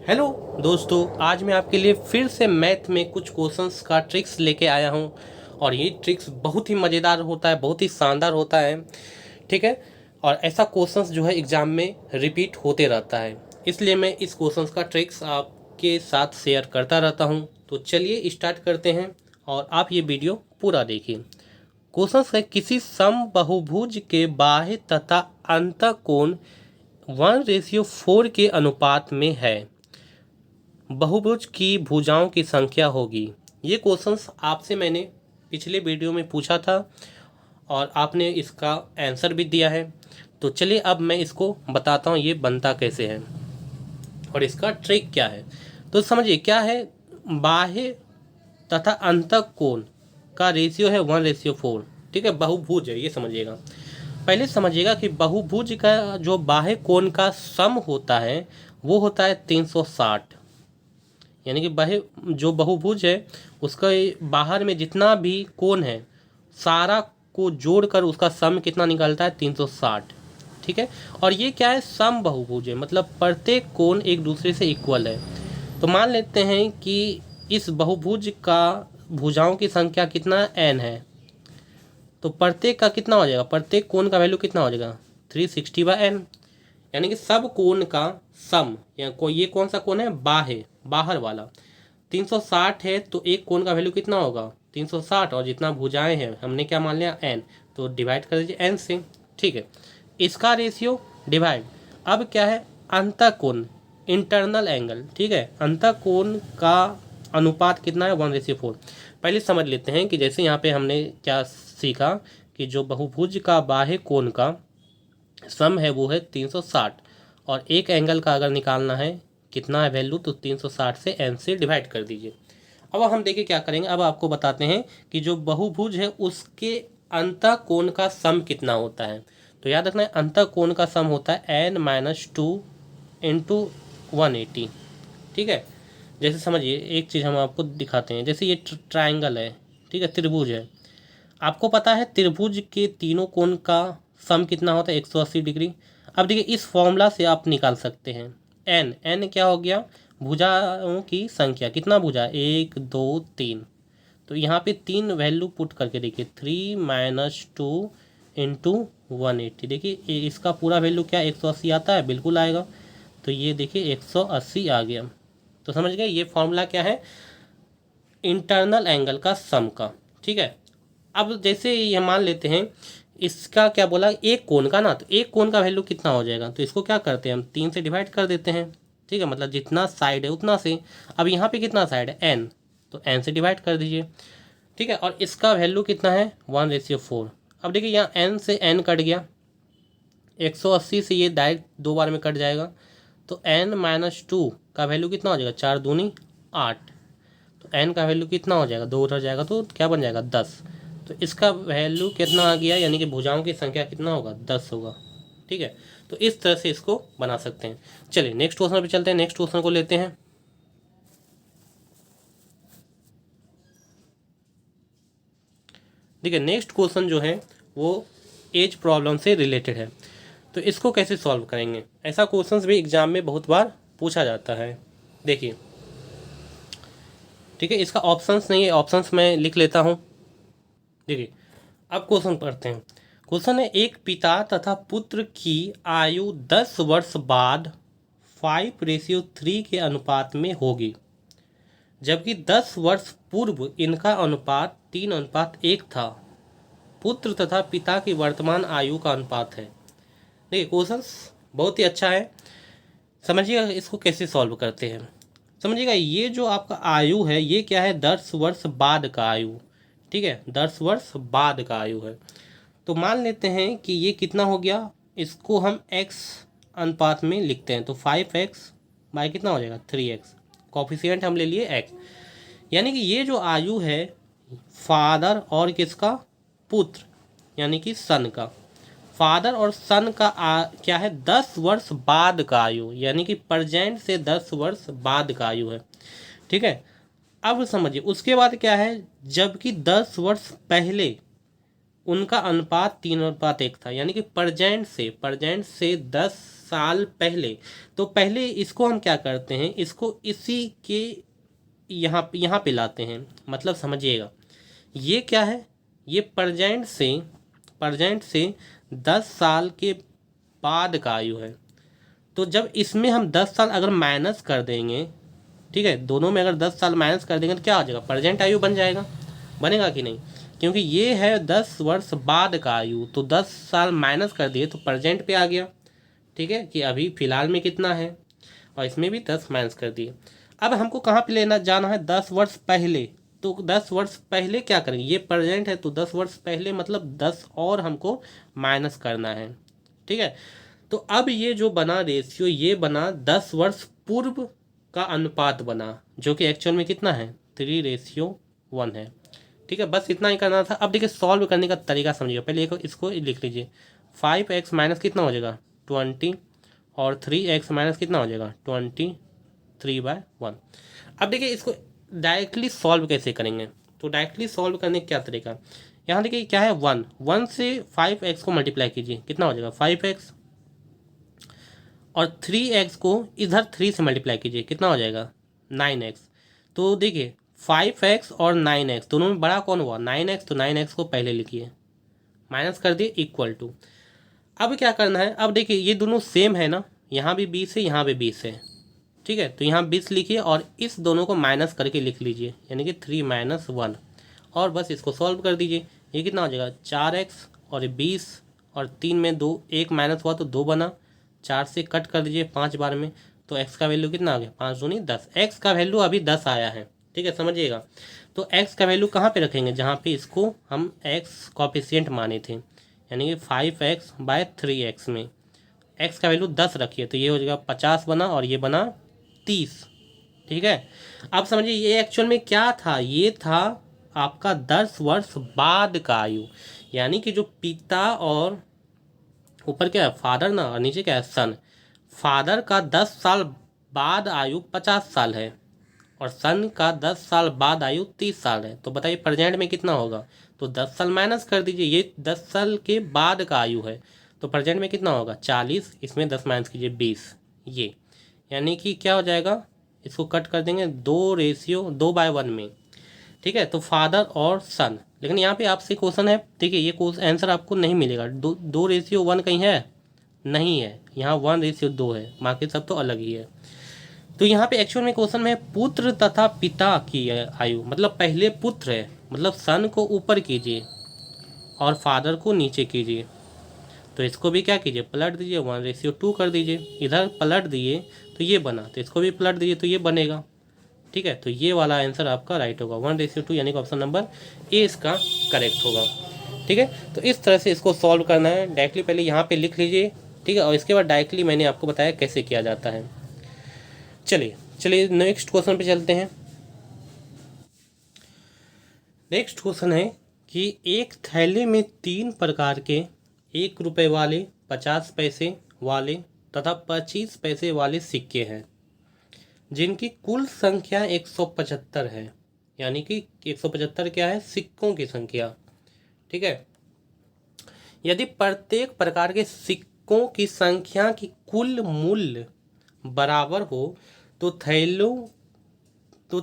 Hello दोस्तों, आज मैं आपके लिए फिर से मैथ में कुछ क्वेश्चंस का ट्रिक्स लेके आया हूँ। और ये ट्रिक्स बहुत ही मज़ेदार होता है, बहुत ही शानदार होता है। ठीक है। और ऐसा क्वेश्चंस जो है एग्ज़ाम में रिपीट होते रहता है, इसलिए मैं इस क्वेश्चंस का ट्रिक्स आपके साथ शेयर करता रहता हूँ। तो चलिए स्टार्ट करते हैं और आप ये वीडियो पूरा देखिए। क्वेश्चन है, किसी समबाहुभुज के बाह्य तथा अंतःकोण 1:4 के अनुपात में है। बहुभुज की भुजाओं की संख्या होगी। ये क्वेश्चंस आपसे मैंने पिछले वीडियो में पूछा था और आपने इसका आंसर भी दिया है। तो चलिए अब मैं इसको बताता हूँ ये बनता कैसे है और इसका ट्रिक क्या है। तो समझिए क्या है। बाह्य तथा अंतःकोण कोण का रेशियो है 1:4। ठीक है, बहुभुज है, ये समझिएगा। पहले समझिएगा कि बहुभुज का जो बाह्य कोण का सम होता है वो होता है 360। यानी कि जो बहुभुज है उसका बाहर में जितना भी कोण है सारा को जोड़कर उसका सम कितना निकलता है 360। ठीक है। और ये क्या है, सम बहुभुज है, मतलब प्रत्येक कोण एक दूसरे से इक्वल है। तो मान लेते हैं कि इस बहुभुज का भुजाओं की संख्या कितना n है, तो प्रत्येक का कितना हो जाएगा, प्रत्येक कोण का वैल्यू कितना हो जाएगा 360/n। यानी कि सब कोण का सम, या कोई ये कौन सा कोण है, बाह्य बाहर वाला 360 है, तो एक कोण का वैल्यू कितना होगा 360। और जितना भुजाएं हैं हमने क्या मान लिया n, तो डिवाइड कर दीजिए n से। ठीक है, इसका रेशियो डिवाइड। अब क्या है, अंतःकोण इंटरनल एंगल। ठीक है, अंतःकोण का अनुपात कितना है 1:4। पहले समझ लेते हैं कि जैसे यहाँ पे हमने क्या सीखा कि जो बहुभुज का बाह्य कोण का सम है वो है 360। और एक एंगल का अगर निकालना है कितना है वैल्यू, तो 360 से n से डिवाइड कर दीजिए। अब हम देखिए क्या करेंगे। अब आपको बताते हैं कि जो बहुभुज है उसके अंतःकोण का सम कितना होता है। तो याद रखना है, अंतःकोण का सम होता है n-2 इंटू 180। ठीक है। जैसे समझिए एक चीज़ हम आपको दिखाते हैं, जैसे ये ट्राइंगल है। ठीक है, त्रिभुज है। आपको पता है त्रिभुज के तीनों कोण का सम कितना होता है 180 डिग्री। अब देखिए इस फॉर्मूला से आप निकाल सकते हैं एन। एन क्या हो गया, भुजाओं की संख्या। कितना भुजा, 1 2 3। तो यहाँ पे तीन वैल्यू पुट करके देखिए 3-2 इंटू 180। देखिए इसका पूरा वैल्यू क्या 180 आता है, बिल्कुल आएगा। तो ये देखिए 180 आ गया। तो समझ गए, ये फॉर्मूला क्या है, इंटरनल एंगल का सम का। ठीक है। अब जैसे ये मान लेते हैं इसका क्या बोला, एक कोण का ना, तो एक कोण का वैल्यू कितना हो जाएगा, तो इसको क्या करते हैं हम 3 से डिवाइड कर देते हैं। ठीक है, मतलब जितना साइड है उतना से। अब यहाँ पे कितना साइड है n, तो n से डिवाइड कर दीजिए। ठीक है, और इसका वैल्यू कितना है 1:4। अब देखिए यहाँ n से n कट गया, 180 से ये डायरेक्ट दो बार में कट जाएगा। तो n-2 का वैल्यू कितना हो जाएगा, 4 दूनी 8। तो n का वैल्यू कितना हो जाएगा, 2 उधर जाएगा तो क्या बन जाएगा 10। तो इसका वैल्यू कितना आ गया, यानी कि भुजाओं की संख्या कितना होगा 10 होगा। ठीक है, तो इस तरह से इसको बना सकते हैं। चलिए नेक्स्ट क्वेश्चन पे चलते हैं, नेक्स्ट क्वेश्चन को लेते हैं। देखिए नेक्स्ट क्वेश्चन जो है वो एज प्रॉब्लम से रिलेटेड है। तो इसको कैसे सॉल्व करेंगे, ऐसा क्वेश्चंस भी एग्जाम में बहुत बार पूछा जाता है। देखिए, ठीक है, इसका ऑप्शंस नहीं है, ऑप्शंस मैं लिख लेता हूँ। देखिए अब क्वेश्चन पढ़ते हैं। क्वेश्चन है, एक पिता तथा पुत्र की आयु 10 वर्ष बाद 5:3 के अनुपात में होगी, जबकि 10 वर्ष पूर्व इनका अनुपात 3:1 था। पुत्र तथा पिता की वर्तमान आयु का अनुपात है। देखिए क्वेश्चन बहुत ही अच्छा है, समझिएगा इसको कैसे सॉल्व करते हैं। समझिएगा ये जो आपका आयु है ये क्या है, 10 वर्ष बाद का आयु। ठीक है, 10 वर्ष बाद का आयु है। तो मान लेते हैं कि ये कितना हो गया, इसको हम x अनुपात में लिखते हैं। तो 5x बाय कितना हो जाएगा 3x, कॉफिशिएंट हम ले लिए x। यानी कि ये जो आयु है फादर और किसका, पुत्र यानी कि सन का। फादर और सन का क्या है 10 वर्ष बाद का आयु, यानी कि प्रेजेंट से 10 वर्ष बाद का आयु है। ठीक है। अब समझिए उसके बाद क्या है, जबकि 10 वर्ष पहले उनका अनुपात 3:1 था, यानी कि प्रेजेंट से 10 साल पहले। तो पहले इसको हम क्या करते हैं, इसको इसी के यहाँ पे लाते हैं। मतलब समझिएगा, ये क्या है, ये प्रेजेंट से 10 साल के बाद का आयु है। तो जब इसमें हम 10 साल अगर माइनस कर देंगे, ठीक है, दोनों में अगर 10 साल माइनस कर देंगे तो क्या हो जाएगा, प्रेजेंट आयु बन जाएगा। बनेगा कि नहीं, क्योंकि ये है 10 वर्ष बाद का आयु, तो 10 साल माइनस कर दिए तो प्रेजेंट पे आ गया। ठीक है, कि अभी फिलहाल में कितना है, और इसमें भी 10 माइनस कर दिए। अब हमको कहाँ पे लेना जाना है, 10 वर्ष पहले। तो 10 वर्ष पहले क्या करेंगे, ये प्रेजेंट है तो 10 वर्ष पहले मतलब 10 और हमको माइनस करना है। ठीक है, तो अब ये जो बना रेशियो, ये बना 10 वर्ष पूर्व का अनुपात बना, जो कि एक्चुअल में कितना है, 3:1 है। ठीक है, बस इतना ही करना था। अब देखिए सॉल्व करने का तरीका समझिए। पहले इसको लिख लीजिए, 5x माइनस कितना हो जाएगा 20, और 3x माइनस कितना हो जाएगा 23/1। अब देखिए इसको डायरेक्टली सॉल्व कैसे करेंगे, तो डायरेक्टली सॉल्व करने का क्या तरीका, यहाँ देखिए क्या है 1 से 5x को मल्टीप्लाई कीजिए, कितना हो जाएगा 5x, और 3x को इधर 3 से मल्टीप्लाई कीजिए, कितना हो जाएगा 9x। तो देखिए 5x और 9x दोनों में बड़ा कौन हुआ 9x, तो 9x को पहले लिखिए, माइनस कर दिए, इक्वल टू। अब क्या करना है, अब देखिए ये दोनों सेम है ना, यहाँ भी 20 है, यहाँ भी 20 है। ठीक है, तो यहाँ 20 लिखिए और इस दोनों को माइनस करके लिख लीजिए, यानी कि 3-1, और बस इसको सॉल्व कर दीजिए। ये कितना हो जाएगा 4x, और 20 और 3 में 2, 1 माइनस हुआ तो 2 बना, 4 से कट कर दीजिए 5 बार में, तो x का वैल्यू कितना आ गया 5 दूनी 10। x का वैल्यू अभी 10 आया है। ठीक है, समझिएगा। तो x का वैल्यू कहाँ पे रखेंगे, जहाँ पे इसको हम x कॉफिशिएंट माने थे, यानी कि 5x/3x में x का वैल्यू 10 रखिए, तो ये हो जाएगा 50 बना, और ये बना 30। ठीक है, अब समझिए ये एक्चुअल में क्या था, ये था आपका 10 वर्ष बाद का आयु, यानी कि जो पिता और ऊपर क्या है फादर ना, और नीचे क्या है सन, फादर का 10 साल बाद आयु 50 साल है, और सन का 10 साल बाद आयु 30 साल है। तो बताइए प्रेजेंट में कितना होगा, तो 10 साल माइनस कर दीजिए, ये 10 साल के बाद का आयु है, तो प्रेजेंट में कितना होगा 40, इसमें 10 माइनस कीजिए 20, ये यानी कि क्या हो जाएगा, इसको कट कर देंगे 2:1 में। ठीक है, तो फादर और सन। लेकिन यहाँ पे आपसे क्वेश्चन है, देखिए ये आंसर आपको नहीं मिलेगा, 2:1 कहीं है नहीं है, यहाँ 1:2 है, बाकी सब तो अलग ही है। तो यहाँ पे एक्चुअल में क्वेश्चन में पुत्र तथा पिता की आयु, मतलब पहले पुत्र है, मतलब सन को ऊपर कीजिए और फादर को नीचे कीजिए, तो इसको भी क्या कीजिए पलट दीजिए, 1:2 कर दीजिए, इधर पलट दिए तो ये बना, तो इसको भी पलट दीजिए तो ये बनेगा। ठीक है, तो ये वाला आंसर आपका राइट होगा 1:2, यानी कि ऑप्शन नंबर ए इसका करेक्ट होगा। ठीक है, तो इस तरह से इसको सॉल्व करना है, डायरेक्टली पहले यहाँ पे लिख लीजिए। ठीक है, और इसके बाद डायरेक्टली मैंने आपको बताया कैसे किया जाता है। चलिए नेक्स्ट क्वेश्चन पे चलते हैं। नेक्स्ट क्वेश्चन है कि एक थैले में 3 प्रकार के 1 रुपये वाले, 50 पैसे वाले तथा 25 पैसे वाले सिक्के हैं, जिनकी कुल संख्या 175 है, यानी कि 175 क्या है सिक्कों की संख्या। ठीक है, यदि प्रत्येक प्रकार के सिक्कों की संख्या की कुल मूल्य बराबर हो तो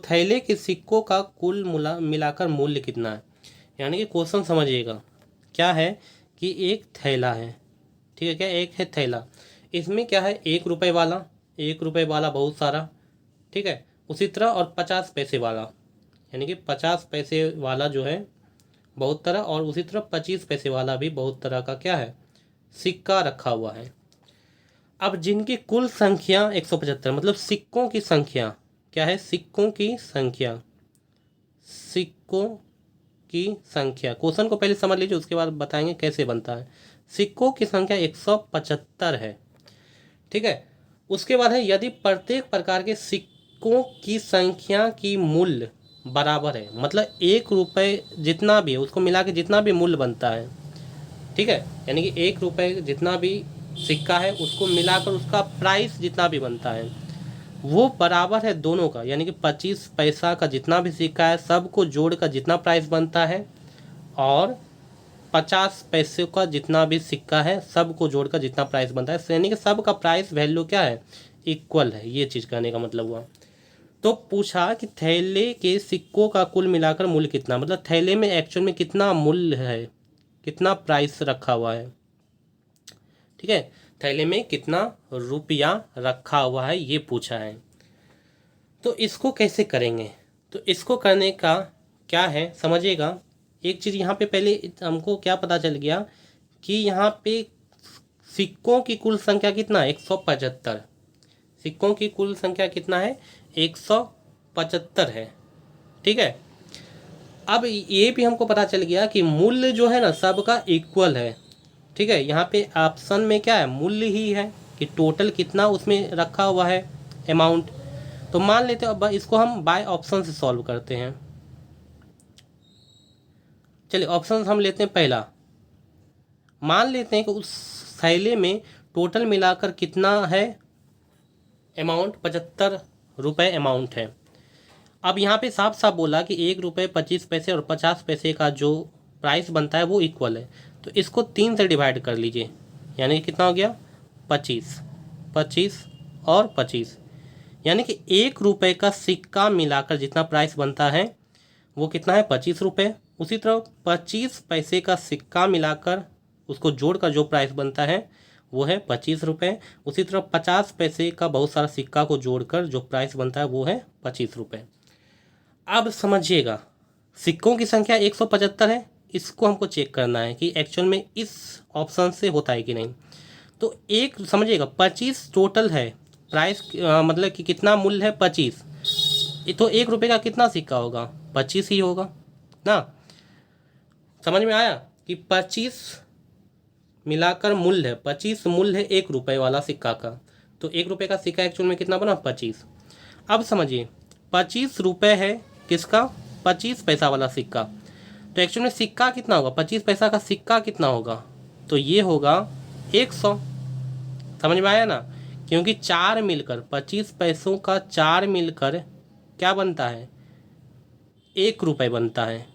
थैले के सिक्कों का कुल मिलाकर मूल्य कितना है। यानी कि क्वेश्चन समझिएगा, क्या है कि एक थैला है, ठीक है, क्या एक है थैला, इसमें क्या है 1 रुपये वाला, 1 रुपये वाला बहुत सारा, ठीक है, उसी तरह और 50 पैसे वाला, यानी कि 50 पैसे वाला जो है बहुत तरह, और उसी तरह 25 पैसे वाला भी बहुत तरह का क्या है सिक्का रखा हुआ है। अब जिनकी कुल संख्या 175, मतलब सिक्कों की संख्या क्या है, सिक्कों की संख्या, सिक्कों की संख्या, क्वेश्चन को पहले समझ लीजिए उसके बाद बताएंगे कैसे बनता है। सिक्कों की संख्या 175 है। ठीक है, उसके बाद है यदि प्रत्येक प्रकार के सिक्कों की संख्या की मूल्य बराबर है, मतलब 1 रुपये जितना भी है उसको मिला के जितना भी मूल्य बनता है, ठीक है, यानी कि 1 रुपये जितना भी सिक्का है उसको मिलाकर उसका प्राइस जितना भी बनता है वो बराबर है दोनों का, यानी कि 25 पैसा का जितना भी सिक्का है सबको जोड़कर जितना प्राइस बनता है, और 50 पैसे का जितना भी सिक्का है सब को जोड़कर जितना प्राइस बनता है, यानी कि सब का प्राइस वैल्यू क्या है, इक्वल है। ये चीज़ कहने का मतलब हुआ। तो पूछा कि थैले के सिक्कों का कुल मिलाकर मूल्य कितना, मतलब थैले में एक्चुअल में कितना मूल्य है, कितना प्राइस रखा हुआ है, ठीक है, थैले में कितना रुपया रखा हुआ है, ये पूछा है। तो इसको कैसे करेंगे, तो इसको करने का क्या है समझिएगा। एक चीज़ यहाँ पे पहले हमको क्या पता चल गया कि यहाँ पे सिक्कों की कुल संख्या कितना है, 175। सिक्कों की कुल संख्या कितना है, 175 है, ठीक है। अब ये भी हमको पता चल गया कि मूल्य जो है ना सबका इक्वल है, ठीक है। यहाँ पे ऑप्शन में क्या है, मूल्य ही है कि टोटल कितना उसमें रखा हुआ है अमाउंट। तो मान लेते हैं अब इसको हम बाय ऑप्शन से सॉल्व करते हैं। चलिए ऑप्शन हम लेते हैं पहला। मान लेते हैं कि उस थैले में टोटल मिलाकर कितना है अमाउंट, 75 रुपये अमाउंट है। अब यहाँ पे साफ साफ बोला कि 1 रुपये 25 पैसे और 50 पैसे का जो प्राइस बनता है वो इक्वल है। तो इसको 3 से डिवाइड कर लीजिए, यानी कि कितना हो गया, 25, 25 और 25, यानी कि 1 रुपये का सिक्का मिलाकर जितना प्राइस बनता है वो कितना है, 25 रुपये। उसी तरह 25 पैसे का सिक्का मिलाकर उसको जोड़कर जो प्राइस बनता है वो है 25 रुपये। उसी तरह 50 पैसे का बहुत सारा सिक्का को जोड़कर जो प्राइस बनता है वो है 25 रुपये। अब समझिएगा, सिक्कों की संख्या 175 है, इसको हमको चेक करना है कि एक्चुअल में इस ऑप्शन से होता है कि नहीं। तो एक समझिएगा 25 टोटल है प्राइस, मतलब कि कितना मूल्य है 25, तो 1 रुपये का कितना सिक्का होगा, 25 ही होगा ना। समझ में आया कि 25 मिलाकर मूल्य है, 25 मूल्य है 1 रुपये वाला सिक्का का। तो 1 रुपये का सिक्का एक्चुअल में कितना बना, 25। अब समझिए 25 रुपये है किसका, 25 पैसा वाला सिक्का। तो एक्चुअल में सिक्का कितना होगा, 25 पैसा का सिक्का कितना होगा, तो ये होगा 100। समझ में आया ना, क्योंकि 4 मिलकर 25 पैसों का 4 मिलकर क्या बनता है, 1 रुपये बनता है।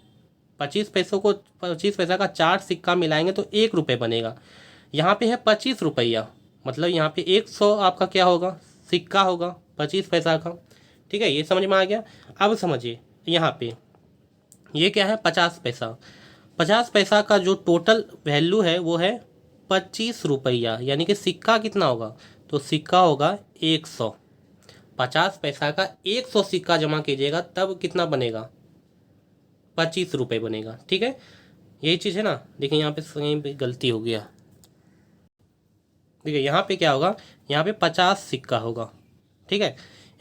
25 पैसों को 25 पैसा का 4 सिक्का मिलाएंगे तो 1 रुपये बनेगा। यहाँ पे है 25 रुपया, मतलब यहाँ पे 100 आपका क्या होगा, सिक्का होगा 25 पैसा का, ठीक है। ये समझ में आ गया। अब समझिए यहाँ पे ये क्या है, 50 पैसा। 50 पैसा का जो टोटल वैल्यू है वो है 25 रुपया, यानी कि सिक्का कितना होगा, तो सिक्का होगा 100। 50 पैसा का 100 सिक्का जमा कीजिएगा तब कितना बनेगा, 25 रुपये बनेगा, ठीक है। यही चीज़ है ना। देखिए यहाँ पे कहीं पे गलती हो गया, देखिए यहाँ पे क्या होगा, यहाँ पे 50 सिक्का होगा, ठीक है।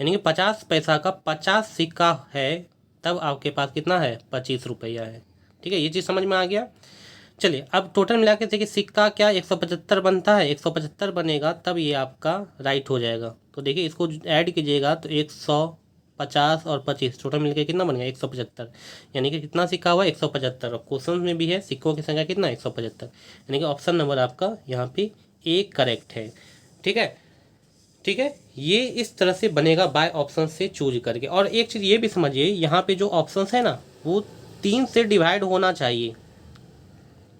यानी कि 50 पैसा का 50 सिक्का है तब आपके पास कितना है, 25 रुपया है, ठीक है। ये चीज़ समझ में आ गया। चलिए अब टोटल मिला के देखिए, सिक्का क्या 175 बनता है, 175 बनेगा तब ये आपका राइट हो जाएगा। तो देखिए इसको ऐड कीजिएगा तो 150 और 25 टोटल मिलकर कितना बन गया, 175, यानी कि कितना सिक्का हुआ, 175। और क्वेश्चन में भी है सिक्कों की संख्या कितना, 175, यानी कि ऑप्शन नंबर आपका यहाँ पे ए करेक्ट है, ठीक है। ठीक है, ये इस तरह से बनेगा बाय ऑप्शन से चूज करके। और एक चीज़ ये भी समझिए, यहाँ पे जो ऑप्शंस है ना वो 3 से डिवाइड होना चाहिए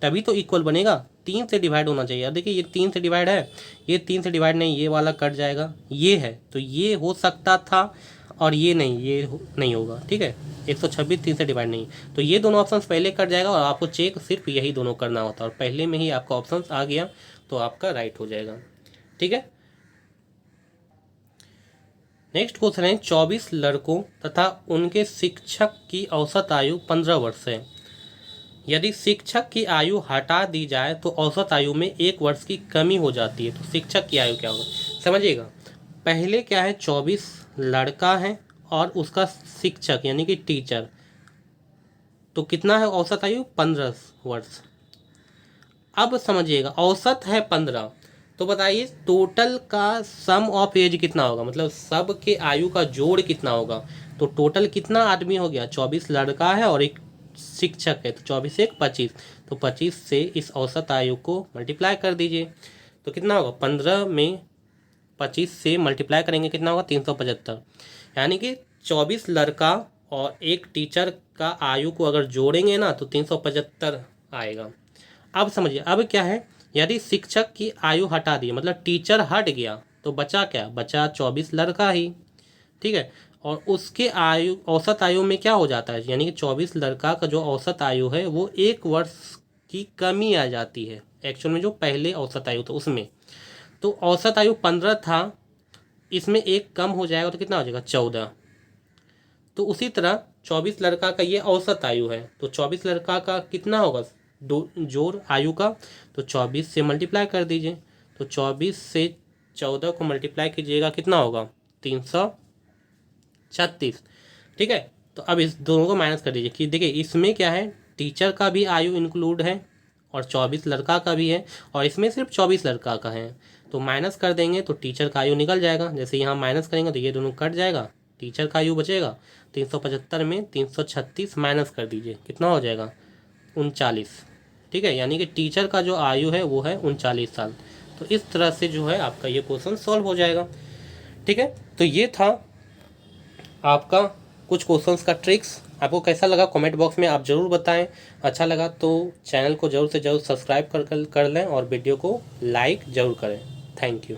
तभी तो इक्वल बनेगा। 3 से डिवाइड होना चाहिए। अब देखिए ये 3 से डिवाइड है, ये 3 से डिवाइड नहीं, ये वाला कट जाएगा, ये है तो ये हो सकता था और ये नहीं, ये नहीं होगा, ठीक है। 126 3 से डिवाइड नहीं, तो ये दोनों ऑप्शंस पहले कट जाएगा और आपको चेक सिर्फ यही दोनों करना होता है और पहले में ही आपका ऑप्शंस आ गया तो आपका राइट हो जाएगा, ठीक है। नेक्स्ट क्वेश्चन है, 24 लड़कों तथा उनके शिक्षक की औसत आयु 15 वर्ष है। यदि शिक्षक की आयु हटा दी जाए तो औसत आयु में 1 वर्ष की कमी हो जाती है। तो शिक्षक की आयु क्या होगा, समझिएगा। पहले क्या है, 24 लड़का है और उसका शिक्षक यानी कि टीचर, तो कितना है औसत आयु, 15 वर्ष। अब समझिएगा औसत है 15, तो बताइए टोटल का सम ऑफ एज कितना होगा, मतलब सब के आयु का जोड़ कितना होगा। तो टोटल कितना आदमी हो गया, 24 लड़का है और एक शिक्षक है, तो 24 एक 25, तो 25 से इस औसत आयु को मल्टीप्लाई कर दीजिए तो कितना होगा, 15 में 25 से मल्टीप्लाई करेंगे कितना होगा, 375। यानी कि 24 लड़का और एक टीचर का आयु को अगर जोड़ेंगे ना तो 375 आएगा। अब समझिए, अब क्या है, यदि शिक्षक की आयु हटा दी, मतलब टीचर हट गया, तो बचा क्या, बचा 24 लड़का ही, ठीक है। और उसके आयु, औसत आयु में क्या हो जाता है, यानी कि 24 लड़का का जो औसत आयु है वो 1 वर्ष की कमी आ जाती है एक्चुअल में, जो पहले औसत आयु था उसमें। तो औसत आयु 15 था, इसमें एक कम हो जाएगा तो कितना हो जाएगा, 14। तो उसी तरह 24 लड़का का ये औसत आयु है, तो 24 लड़का का कितना होगा, दो जोड़ आयु का, तो 24 से मल्टीप्लाई कर दीजिए। तो 24 से 14 को मल्टीप्लाई कीजिएगा, कितना होगा, 336, ठीक है। तो अब इस दोनों को माइनस कर दीजिए कि देखिए इसमें क्या है, टीचर का भी आयु इंक्लूड है और 24 लड़का का भी है, और इसमें सिर्फ 24 लड़का का है। तो माइनस कर देंगे तो टीचर का आयु निकल जाएगा, जैसे यहाँ माइनस करेंगे तो ये दोनों कट जाएगा, टीचर का आयु बचेगा। 375 में 336 माइनस कर दीजिए, कितना हो जाएगा, 39, ठीक है। यानी कि टीचर का जो आयु है वो है 39 साल। तो इस तरह से जो है आपका ये क्वेश्चन सॉल्व हो जाएगा, ठीक है। तो ये था आपका कुछ क्वेश्चंस का ट्रिक्स। आपको कैसा लगा कमेंट बॉक्स में आप ज़रूर बताएं। अच्छा लगा तो चैनल को ज़रूर से ज़रूर सब्सक्राइब कर लें और वीडियो को लाइक ज़रूर करें। Thank you.